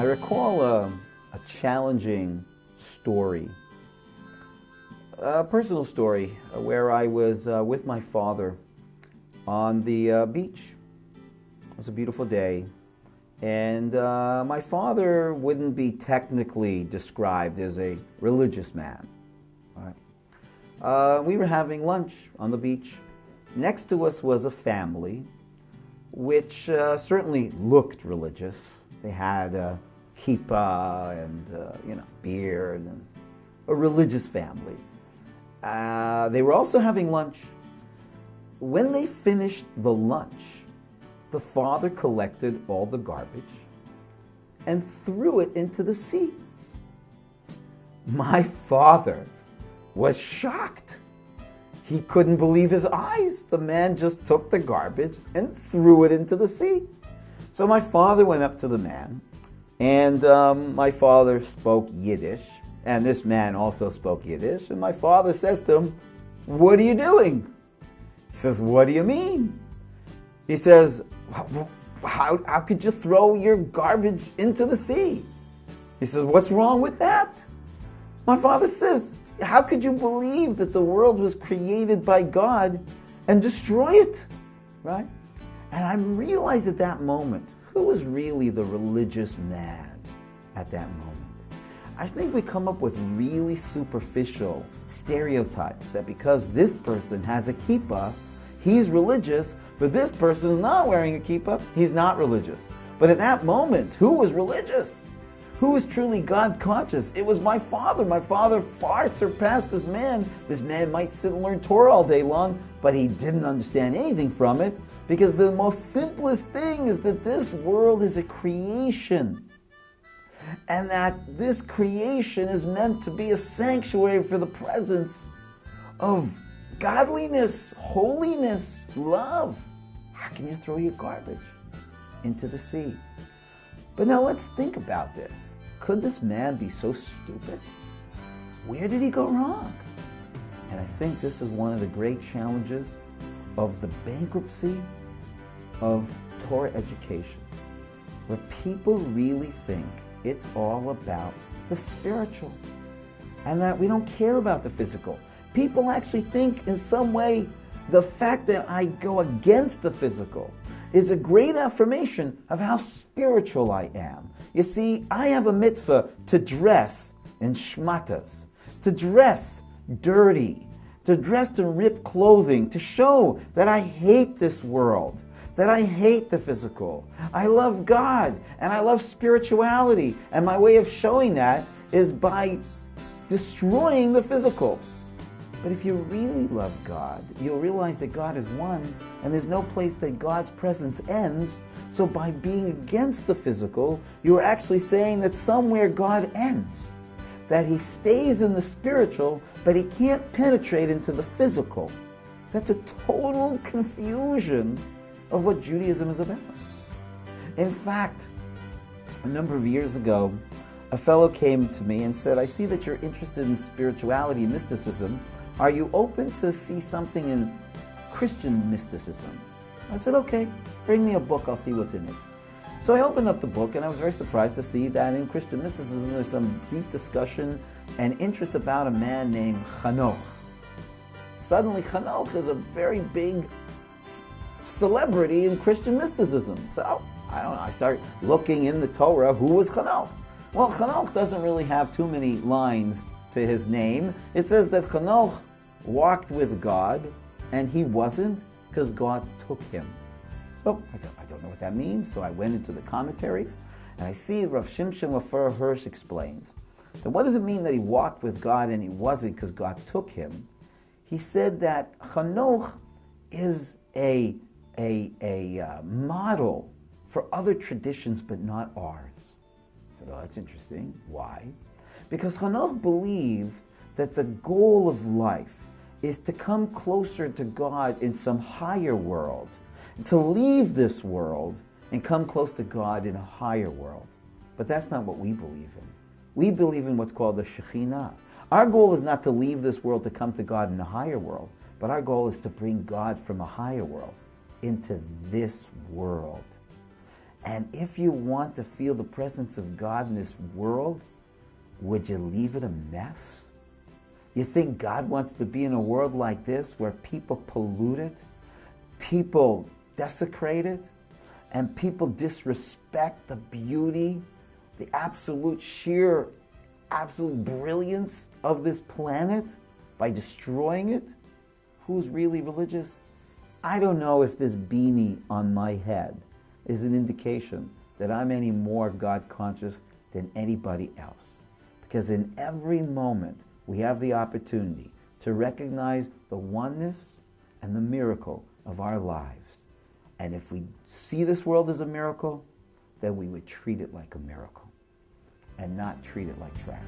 I recall a challenging story, a personal story where I was with my father on the beach. It was a beautiful day, and my father wouldn't be technically described as a religious man. Right? We were having lunch on the beach. Next to us was a family which certainly looked religious. They had a kippah and beard, and a religious family. They were also having lunch. When they finished the lunch, the father collected all the garbage and threw it into the sea. My father was shocked. He couldn't believe his eyes. The man just took the garbage and threw it into the sea. So my father went up to the man, and my father spoke Yiddish, and this man also spoke Yiddish, and my father says to him, "What are you doing?" He says, "What do you mean?" He says, how could you throw your garbage into the sea?" He says, "What's wrong with that?" My father says, "How could you believe that the world was created by God and destroy it?" Right? And I realized at that moment, who was really the religious man at that moment? I think we come up with really superficial stereotypes that because this person has a kippah, he's religious, but this person is not wearing a kippah, he's not religious. But at that moment, who was religious? Who was truly God conscious? It was my father. My father far surpassed this man. This man might sit and learn Torah all day long, but he didn't understand anything from it, because the most simplest thing is that this world is a creation, and that this creation is meant to be a sanctuary for the presence of godliness, holiness, love. How can you throw your garbage into the sea? But now let's think about this. Could this man be so stupid? Where did he go wrong? And I think this is one of the great challenges of the bankruptcy of Torah education, where people really think it's all about the spiritual and that we don't care about the physical. People actually think in some way the fact that I go against the physical is a great affirmation of how spiritual I am. You see, I have a mitzvah to dress in shmatas, to dress dirty, to dress in ripped clothing, to show that I hate this world, that I hate the physical. I love God and I love spirituality, and my way of showing that is by destroying the physical. But if you really love God, you'll realize that God is one, and there's no place that God's presence ends. So by being against the physical, you're actually saying that somewhere God ends, that he stays in the spiritual, but he can't penetrate into the physical. That's a total confusion of what Judaism is about. In fact, a number of years ago, a fellow came to me and said, "I see that you're interested in spirituality and mysticism. Are you open to see something in Christian mysticism?" I said, "Okay, bring me a book, I'll see what's in it." So I opened up the book, and I was very surprised to see that in Christian mysticism there's some deep discussion and interest about a man named Hanoch. Suddenly Hanoch is a very big celebrity in Christian mysticism. So I start looking in the Torah, who was Hanoch? Well, Hanoch doesn't really have too many lines to his name. It says that Hanoch walked with God, and he wasn't, because God took him. So I don't know what that means, so I went into the commentaries, and I see Rav Shimshon Lefur Hirsch explains that what does it mean that he walked with God and he wasn't because God took him? He said that Hanoch is a model for other traditions, but not ours. So that's interesting. Why? Because Hanoch believed that the goal of life is to come closer to God in some higher world, to leave this world and come close to God in a higher world. But that's not what we believe in. We believe in what's called the Shekhinah. Our goal is not to leave this world to come to God in a higher world, but our goal is to bring God from a higher world into this world. And if you want to feel the presence of God in this world, would you leave it a mess? You think God wants to be in a world like this where people pollute it, people desecrate it, and people disrespect the beauty, the absolute brilliance of this planet by destroying it? Who's really religious? I don't know if this beanie on my head is an indication that I'm any more God conscious than anybody else. Because in every moment we have the opportunity to recognize the oneness and the miracle of our lives. And if we see this world as a miracle, then we would treat it like a miracle and not treat it like trash.